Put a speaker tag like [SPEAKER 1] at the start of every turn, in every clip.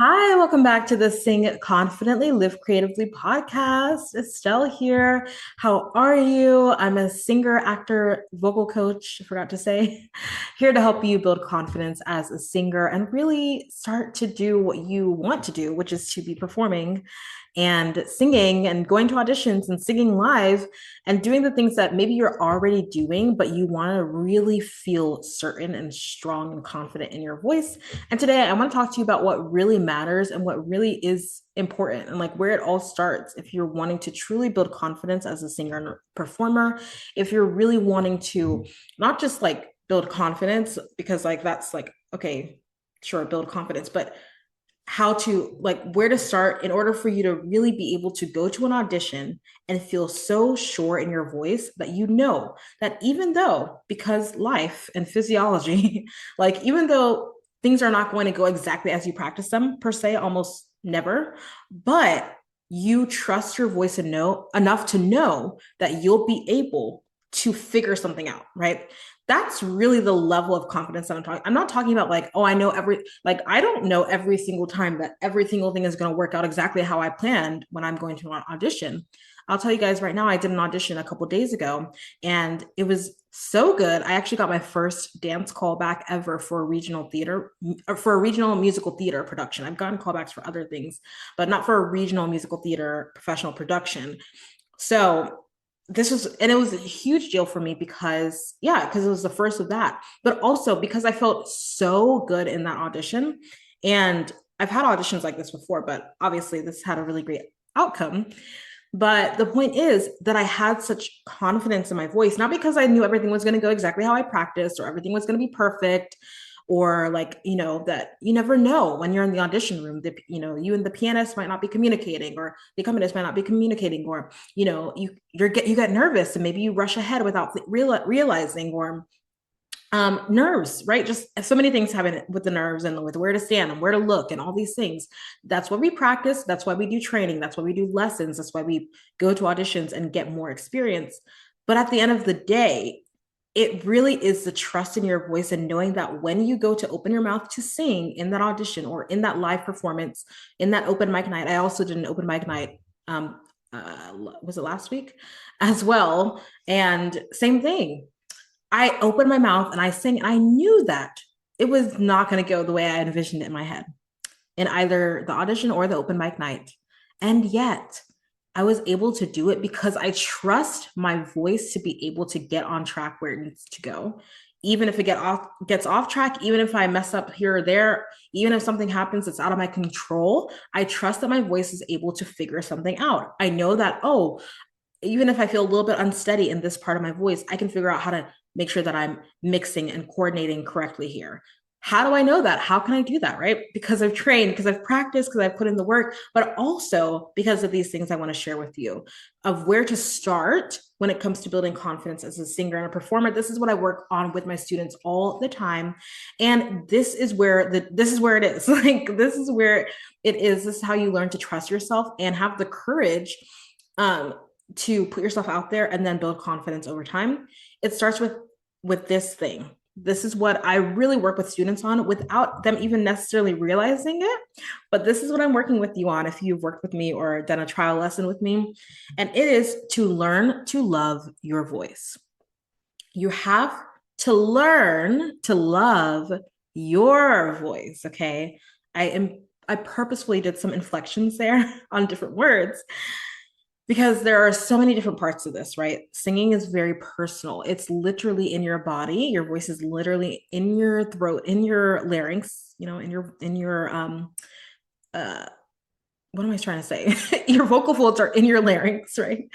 [SPEAKER 1] Hi, welcome back to the Sing Confidently, Live Creatively podcast. Estelle here. How are you? I'm a singer, actor, vocal coach, I forgot to say, here to help you build confidence as a singer and really start to do what you want to do, which is to be performing and singing and going to auditions and singing live and doing the things that maybe you're already doing, but you want to really feel certain and strong and confident in your voice. And today I want to talk to you about what really matters and what really is important and like where it all starts. If you're wanting to truly build confidence as a singer and performer, if you're really wanting to not just like build confidence, because like that's like, okay, sure, build confidence, but how to like where to start in order for you to really be able to go to an audition and feel so sure in your voice that you know that even though because life and physiology like even though things are not going to go exactly as you practice them per se, almost never, but you trust your voice and know enough to know that you'll be able to figure something out, right? That's really the level of confidence that I'm talking. I'm not talking about like, oh, I know every, like, I don't know every single time that every single thing is going to work out exactly how I planned when I'm going to an audition. I'll tell you guys right now, I did an audition a couple days ago and it was so good. I actually got my first dance callback ever for a regional theater, for a regional musical theater production. I've gotten callbacks for other things, but not for a regional musical theater professional production. So this was, and it was a huge deal for me because, yeah, because it was the first of that, but also because I felt so good in that audition. And I've had auditions like this before, but obviously this had a really great outcome. But the point is that I had such confidence in my voice, not because I knew everything was going to go exactly how I practiced or everything was going to be perfect, or like, that you never know when you're in the audition room that, you and the pianist might not be communicating, or the accompanist might not be communicating, or, you get nervous and maybe you rush ahead without realizing, or nerves, right? Just so many things happen with the nerves and with where to stand and where to look and all these things. That's what we practice. That's why we do training. That's why we do lessons. That's why we go to auditions and get more experience. But at the end of the day, it really is the trust in your voice and knowing that when you go to open your mouth to sing in that audition or in that live performance, in that open mic night. I also did an open mic night. Was it last week as well? And same thing, I opened my mouth and I sang, and I knew that it was not going to go the way I envisioned it in my head in either the audition or the open mic night. And yet I was able to do it because I trust my voice to be able to get on track where it needs to go. Even if it gets off track, even if I mess up here or there, even if something happens that's out of my control, I trust that my voice is able to figure something out. I know that, oh, even if I feel a little bit unsteady in this part of my voice, I can figure out how to make sure that I'm mixing and coordinating correctly here. How do I know that? How can I do that? Right? Because I've trained, because I've practiced, because I've put in the work, but also because of these things I want to share with you of where to start when it comes to building confidence as a singer and a performer. This is what I work on with my students all the time. And this is where it is. Like this is where it is. This is how you learn to trust yourself and have the courage um, to put yourself out there and then build confidence over time. It starts with this thing. This is what I really work with students on without them even necessarily realizing it. But this is what I'm working with you on if you've worked with me or done a trial lesson with me. And it is to learn to love your voice. You have to learn to love your voice. Okay. I purposefully did some inflections there on different words because there are so many different parts of this, right? Singing is very personal. It's literally in your body. Your voice is literally in your throat, in your larynx, in your uh what am I trying to say? Your vocal folds are in your larynx, right?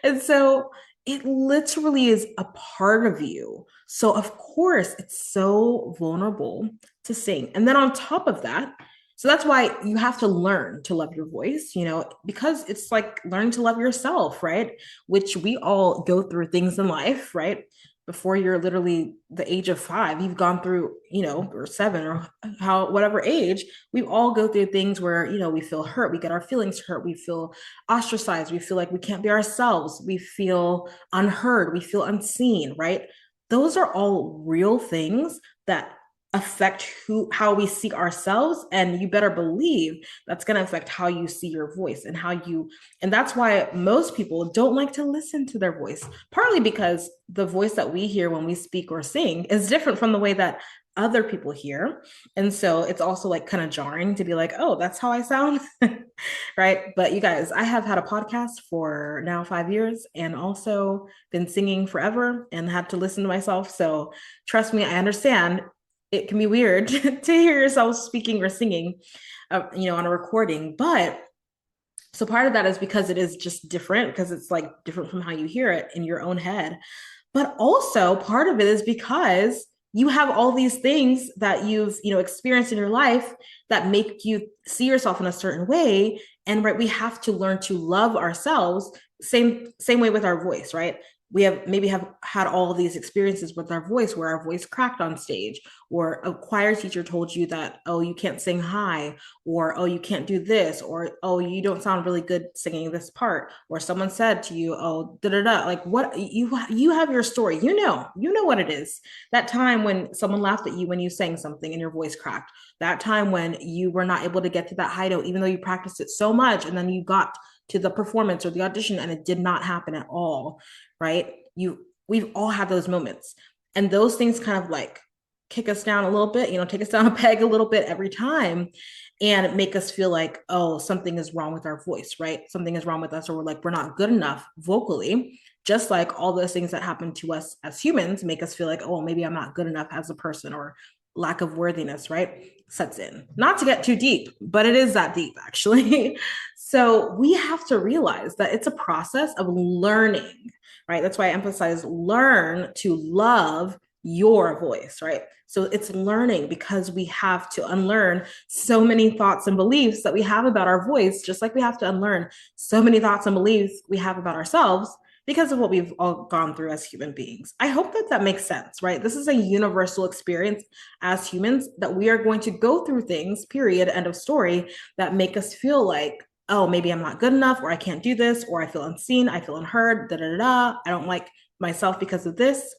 [SPEAKER 1] And so it literally is a part of you. So of course it's so vulnerable to sing. And then on top of that, so that's why you have to learn to love your voice, because it's like learning to love yourself, right? Which we all go through things in life, right? Before you're literally the age of 5, you've gone through, or 7, or how, whatever age, we all go through things where, we feel hurt, we get our feelings hurt, we feel ostracized, we feel like we can't be ourselves, we feel unheard, we feel unseen, right? Those are all real things that affect how we see ourselves, and you better believe that's going to affect how you see your voice and and that's why most people don't like to listen to their voice, partly because the voice that we hear when we speak or sing is different from the way that other people hear. And so it's also like kind of jarring to be like, oh, that's how I sound. Right? But you guys, I have had a podcast for now 5 years and also been singing forever and had to listen to myself. So trust me, I understand it can be weird to hear yourself speaking or singing, on a recording. But so part of that is because it is just different, because it's like different from how you hear it in your own head. But also part of it is because you have all these things that you've, experienced in your life that make you see yourself in a certain way. And right, we have to learn to love ourselves. Same way with our voice, right? We have had all of these experiences with our voice where our voice cracked on stage, or a choir teacher told you that, oh, you can't sing high, or oh, you can't do this, or oh, you don't sound really good singing this part, or someone said to you, oh, da da da, like what you have your story, you know what it is. That time when someone laughed at you when you sang something and your voice cracked, that time when you were not able to get to that high note even though you practiced it so much, and then you got to the performance or the audition and it did not happen at all, right? We've all had those moments, and those things kind of like kick us down a little bit, take us down a peg a little bit every time, and make us feel like, oh, something is wrong with our voice, right? Something is wrong with us, or we're not good enough vocally. Just like all those things that happen to us as humans make us feel like, oh, maybe I'm not good enough as a person, or lack of worthiness, right? Sets in. Not to get too deep, but it is that deep actually. So we have to realize that it's a process of learning, right? That's why I emphasize learn to love your voice, right? So it's learning, because we have to unlearn so many thoughts and beliefs that we have about our voice, just like we have to unlearn so many thoughts and beliefs we have about ourselves because of what we've all gone through as human beings. I hope that that makes sense, right? This is a universal experience as humans, that we are going to go through things, period, end of story, that make us feel like, oh, maybe I'm not good enough, or I can't do this, or I feel unseen, I feel unheard, da da da da. I don't like myself because of this.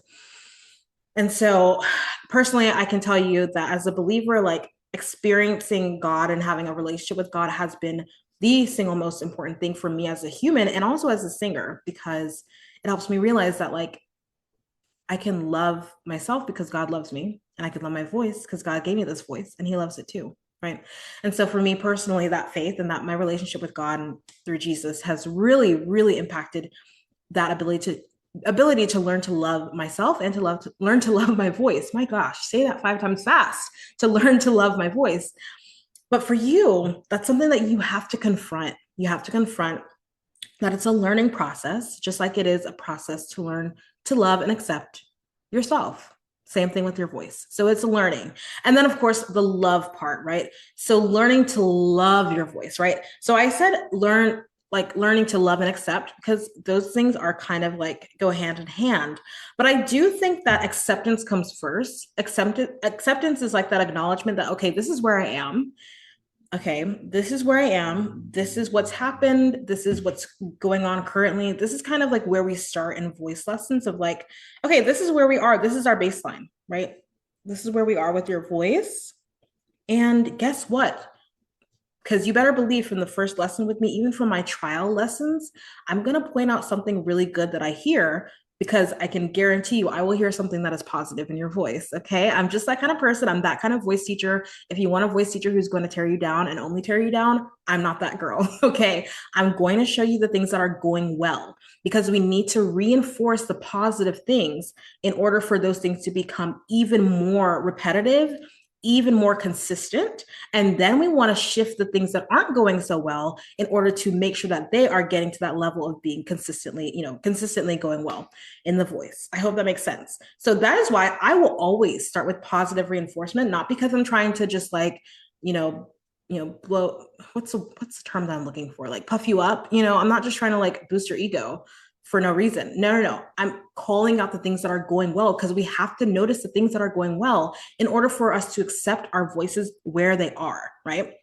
[SPEAKER 1] And so personally, I can tell you that as a believer, like experiencing God and having a relationship with God has been the single most important thing for me as a human and also as a singer, because it helps me realize that like I can love myself because God loves me, and I can love my voice because God gave me this voice and he loves it too. Right. And so for me personally, that faith and that my relationship with God and through Jesus has really, really impacted that ability to learn to love myself and learn to love my voice. My gosh, say that 5 times fast, to learn to love my voice. But for you, that's something that you have to confront. You have to confront that it's a learning process, just like it is a process to learn to love and accept yourself. Same thing with your voice. So it's learning. And then, of course, the love part, right? So learning to love your voice, right? So I said learning to love and accept, because those things are kind of like go hand in hand. But I do think that acceptance comes first. Acceptance is like that acknowledgement that, okay, this is where I am. Okay, this is where I am. This is what's happened. This is what's going on currently. This is kind of like where we start in voice lessons of like, okay, this is where we are. This is our baseline, right? This is where we are with your voice. And guess what? Because you better believe from the first lesson with me, even from my trial lessons, I'm going to point out something really good that I hear, because I can guarantee you I will hear something that is positive in your voice. Okay. I'm just that kind of person. I'm that kind of voice teacher. If you want a voice teacher who's going to tear you down and only tear you down, I'm not that girl. Okay. I'm going to show you the things that are going well, because we need to reinforce the positive things in order for those things to become even more repetitive, even more consistent. And then we want to shift the things that aren't going so well in order to make sure that they are getting to that level of being consistently going well in the voice. I hope that makes sense. So that is why I will always start with positive reinforcement, not because I'm trying to just like, blow, what's the term that I'm looking for? Like puff you up. I'm not just trying to like boost your ego for no reason. No. I'm calling out the things that are going well, because we have to notice the things that are going well in order for us to accept our voices where they are, right?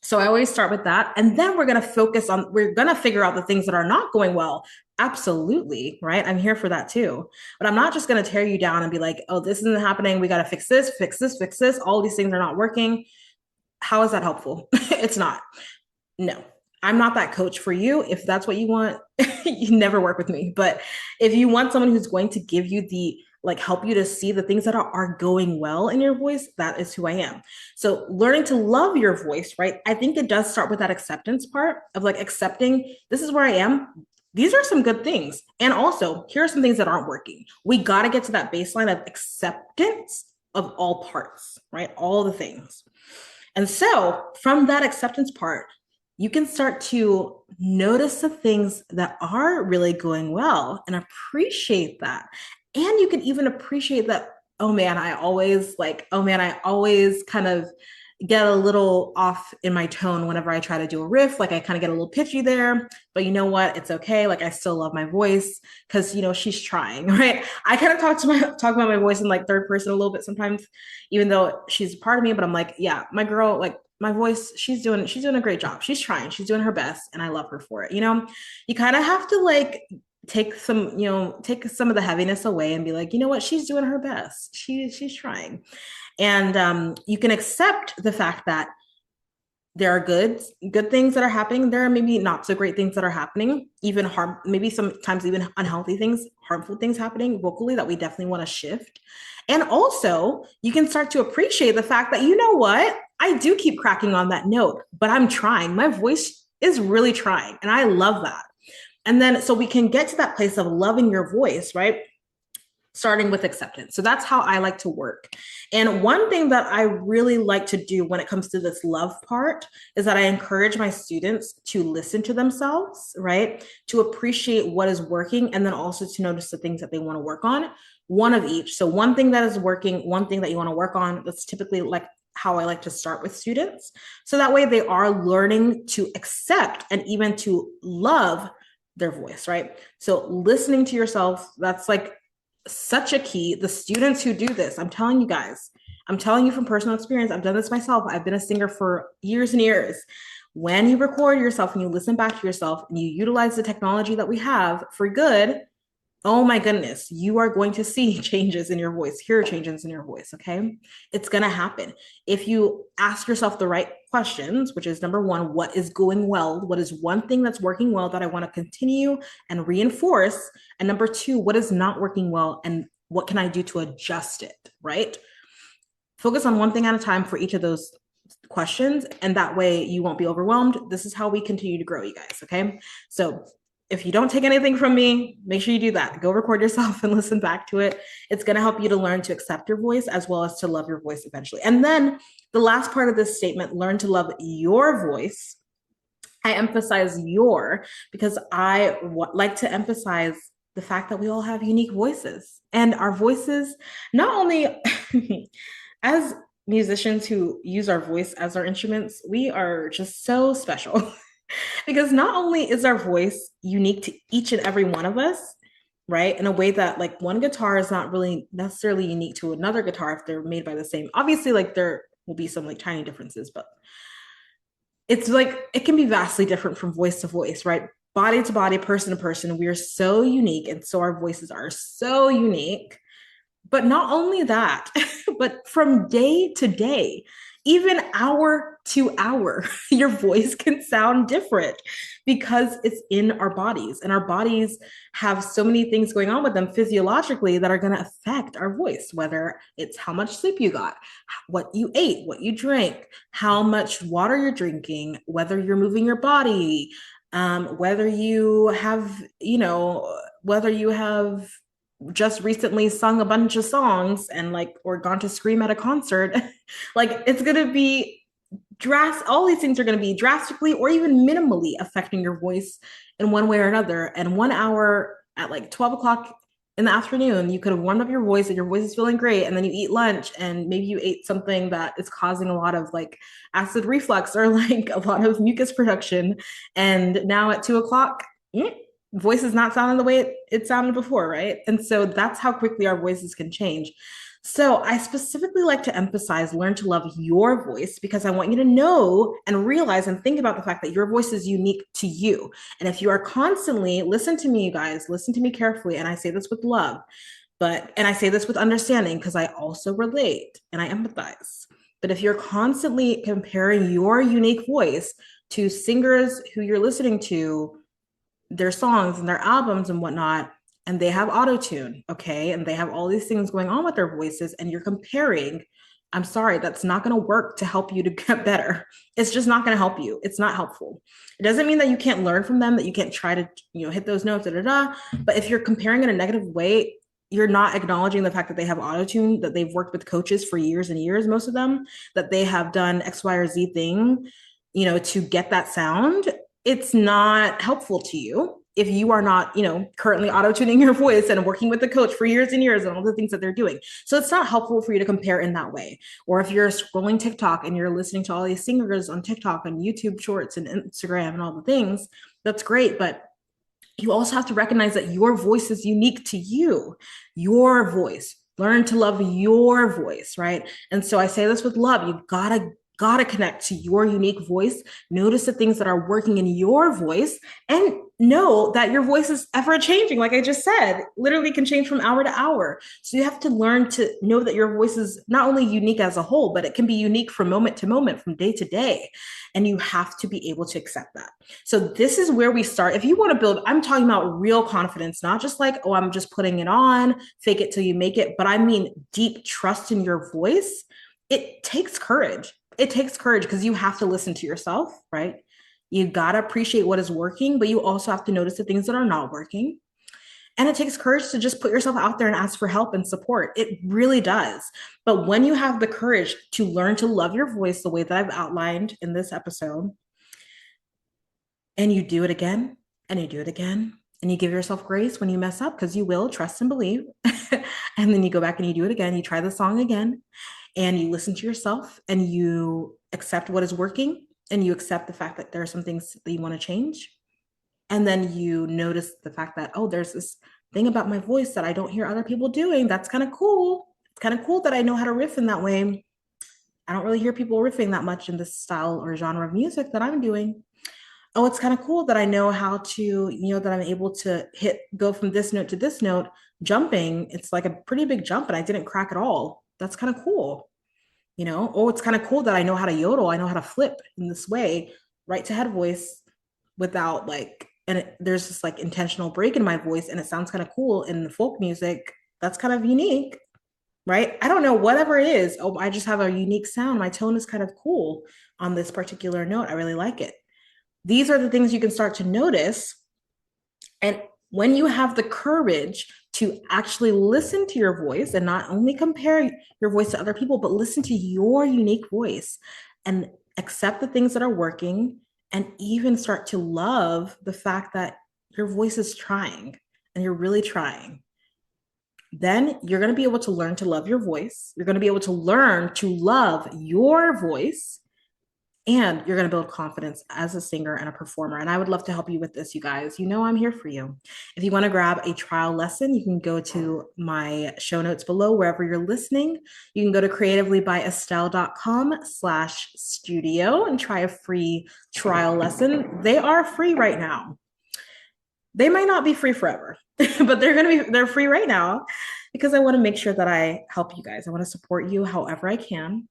[SPEAKER 1] So I always start with that. And then we're going to figure out the things that are not going well. Absolutely. Right. I'm here for that too. But I'm not just going to tear you down and be like, oh, this isn't happening. We got to fix this, fix this, fix this. All these things are not working. How is that helpful? It's not. No, I'm not that coach for you. If that's what you want, you never work with me. But if you want someone who's going to give you the like help you to see the things that are going well in your voice, that is who I am. So learning to love your voice, right? I think it does start with that acceptance part of like accepting this is where I am. These are some good things. And also, here are some things that aren't working. We got to get to that baseline of acceptance of all parts, right? All the things. And so from that acceptance part, you can start to notice the things that are really going well and appreciate that. And you can even appreciate that, oh man, I always kind of get a little off in my tone whenever I try to do a riff. Like I kind of get a little pitchy there, but you know what? It's okay. Like I still love my voice because she's trying, right? I kind of talk about my voice in like third person a little bit sometimes, even though she's a part of me, but I'm like, yeah, my girl, like my voice, she's doing a great job. She's trying, she's doing her best, and I love her for it. You kind of have to like take some of the heaviness away and be like, you know what? She's doing her best. She's trying. And you can accept the fact that there are good things that are happening. There are maybe not so great things that are happening, maybe sometimes even unhealthy things, harmful things happening vocally that we definitely want to shift. And also, you can start to appreciate the fact that, you know what, I do keep cracking on that note, but I'm trying. My voice is really trying, and I love that. And then, so we can get to that place of loving your voice, right? Starting with acceptance. So that's how I like to work. And one thing that I really like to do when it comes to this love part is that I encourage my students to listen to themselves, right? To appreciate what is working, and then also to notice the things that they want to work on, one of each. So one thing that is working, one thing that you want to work on, that's typically like how I like to start with students. So that way they are learning to accept and even to love their voice, right? So listening to yourself, that's like such a key. The students who do this, I'm telling you guys, I'm telling you from personal experience, I've done this myself. I've been a singer for years and years. When you record yourself and you listen back to yourself and you utilize the technology that we have for good, oh my goodness, you are going to see changes in your voice, hear changes in your voice, okay? It's gonna happen. If you ask yourself the right questions, which is number one, what is going well? What is one thing that's working well that I wanna continue and reinforce? And number two, what is not working well and what can I do to adjust it, right? Focus on one thing at a time for each of those questions, and that way you won't be overwhelmed. This is how we continue to grow, you guys, okay? So if you don't take anything from me, make sure you do that. Go record yourself and listen back to it. It's going to help you to learn to accept your voice as well as to love your voice eventually. And then the last part of this statement, learn to love your voice. I emphasize your because I like to emphasize the fact that we all have unique voices, and our voices, not only as musicians who use our voice as our instruments, we are just so special. Because not only is our voice unique to each and every one of us, right? In a way that like one guitar is not really necessarily unique to another guitar if they're made by the same. Obviously, like there will be some like tiny differences, but it's like it can be vastly different from voice to voice, right? Body to body, person to person. We are so unique, and so our voices are so unique. But not only that, but from day to day, even hour to hour, your voice can sound different because it's in our bodies. And our bodies have so many things going on with them physiologically that are going to affect our voice, whether it's how much sleep you got, what you ate, what you drank, how much water you're drinking, whether you're moving your body, whether you have, whether you have just recently sung a bunch of songs and like or gone to scream at a concert. Like it's going to be all these things are going to be drastically or even minimally affecting your voice in one way or another. And 1 hour at like 12 o'clock in the afternoon, you could have warmed up your voice and your voice is feeling great, and then you eat lunch and maybe you ate something that is causing a lot of like acid reflux or like a lot of mucus production, and now at 2 o'clock voice is not sounding the way it sounded before, right? And so that's how quickly our voices can change. So I specifically like to emphasize learn to love your voice because I want you to know and realize and think about the fact that your voice is unique to you. And if you are constantly, listen to me, you guys, listen to me carefully. And I say this with love, and I say this with understanding because I also relate and I empathize. But if you're constantly comparing your unique voice to singers who you're listening to, their songs and their albums and whatnot, and they have auto tune, okay, and they have all these things going on with their voices, and you're comparing, I'm sorry, that's not going to work to help you to get better. It's just not going to help you. It's not helpful. It doesn't mean that you can't learn from them, that you can't try to, hit those notes, but if you're comparing in a negative way, you're not acknowledging the fact that they have auto tune, that they've worked with coaches for years and years, most of them, that they have done X, Y, or Z thing, to get that sound. It's not helpful to you if you are not, currently auto-tuning your voice and working with the coach for years and years and all the things that they're doing. So it's not helpful for you to compare in that way. Or if you're scrolling TikTok and you're listening to all these singers on TikTok and YouTube shorts and Instagram and all the things, that's great. But you also have to recognize that your voice is unique to you, your voice. Learn to love your voice, right? And so I say this with love. You gotta connect to your unique voice. Notice the things that are working in your voice and know that your voice is ever changing. Like I just said, literally can change from hour to hour. So you have to learn to know that your voice is not only unique as a whole, but it can be unique from moment to moment, from day to day. And you have to be able to accept that. So this is where we start. If you want to build, I'm talking about real confidence, not just like, oh, I'm just putting it on, fake it till you make it, but I mean deep trust in your voice. It takes courage. It takes courage because you have to listen to yourself, right? You got to appreciate what is working, but you also have to notice the things that are not working. And it takes courage to just put yourself out there and ask for help and support. It really does. But when you have the courage to learn to love your voice the way that I've outlined in this episode, and you do it again, and you do it again, and you give yourself grace when you mess up, because you will, trust and believe. And then you go back and you do it again. You try the song again, and you listen to yourself, and you accept what is working, and you accept the fact that there are some things that you want to change. And then you notice the fact that, oh, there's this thing about my voice that I don't hear other people doing. That's kind of cool. It's kind of cool that I know how to riff in that way. I don't really hear people riffing that much in this style or genre of music that I'm doing. Oh, it's kind of cool that I know how to, that I'm able to go from this note to this note, jumping. It's like a pretty big jump and I didn't crack at all. That's kind of cool. Oh, it's kind of cool that I know how to yodel. I know how to flip in this way, right to head voice without there's this like intentional break in my voice and it sounds kind of cool in the folk music. That's kind of unique, right? I don't know, whatever it is. Oh, I just have a unique sound. My tone is kind of cool on this particular note. I really like it. These are the things you can start to notice. And when you have the courage to actually listen to your voice and not only compare your voice to other people, but listen to your unique voice and accept the things that are working and even start to love the fact that your voice is trying and you're really trying, then you're going to be able to learn to love your voice. You're going to be able to learn to love your voice. And you're going to build confidence as a singer and a performer. And I would love to help you with this, you guys. I'm here for you. If you want to grab a trial lesson, you can go to my show notes below, wherever you're listening. You can go to creativelybyestelle.com/studio and try a free trial lesson. They are free right now. They might not be free forever, but they're free right now because I want to make sure that I help you guys. I want to support you however I can.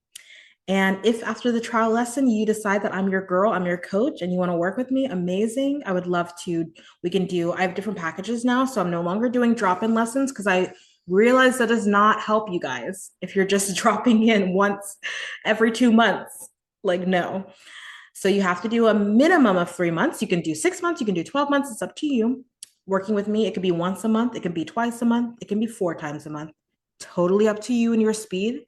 [SPEAKER 1] And if after the trial lesson, you decide that I'm your girl, I'm your coach, and you want to work with me, amazing. I would love to. I have different packages now. So I'm no longer doing drop-in lessons because I realize that does not help you guys if you're just dropping in once every 2 months. No. So you have to do a minimum of 3 months. You can do 6 months, you can do 12 months. It's up to you. Working with me, it could be once a month, it can be twice a month, it can be 4 times a month. Totally up to you and your speed.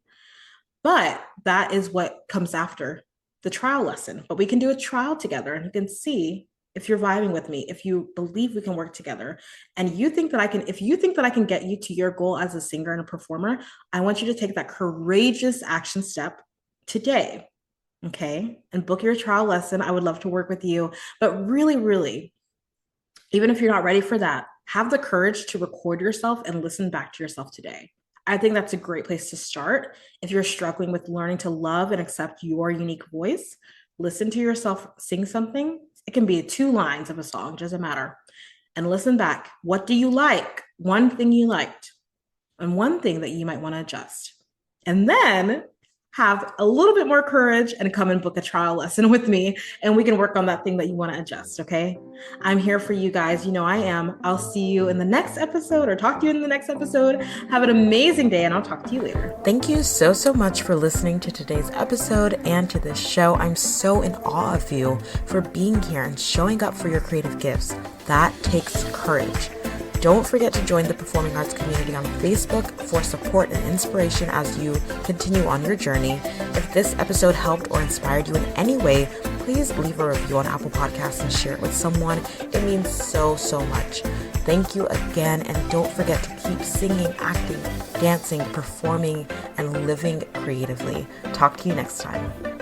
[SPEAKER 1] But that is what comes after the trial lesson. But we can do a trial together and you can see if you're vibing with me, if you believe we can work together and if you think that I can get you to your goal as a singer and a performer, I want you to take that courageous action step today. Okay. And book your trial lesson. I would love to work with you, but really, really, even if you're not ready for that, have the courage to record yourself and listen back to yourself today. I think that's a great place to start. If you're struggling with learning to love and accept your unique voice, listen to yourself sing something. It can be 2 lines of a song, doesn't matter. And listen back. What do you like? One thing you liked, and one thing that you might want to adjust. And then have a little bit more courage and come and book a trial lesson with me, and we can work on that thing that you want to adjust. Okay. I'm here for you guys. You know, I am. I'll see you in the next episode or talk to you in the next episode. Have an amazing day, and I'll talk to you later. Thank you so much for listening to today's episode and to this show. I'm so in awe of you for being here and showing up for your creative gifts. That takes courage. Don't forget to join the performing arts community on Facebook for support and inspiration as you continue on your journey. If this episode helped or inspired you in any way, please leave a review on Apple Podcasts and share it with someone. It means so much. Thank you again, and don't forget to keep singing, acting, dancing, performing, and living creatively. Talk to you next time.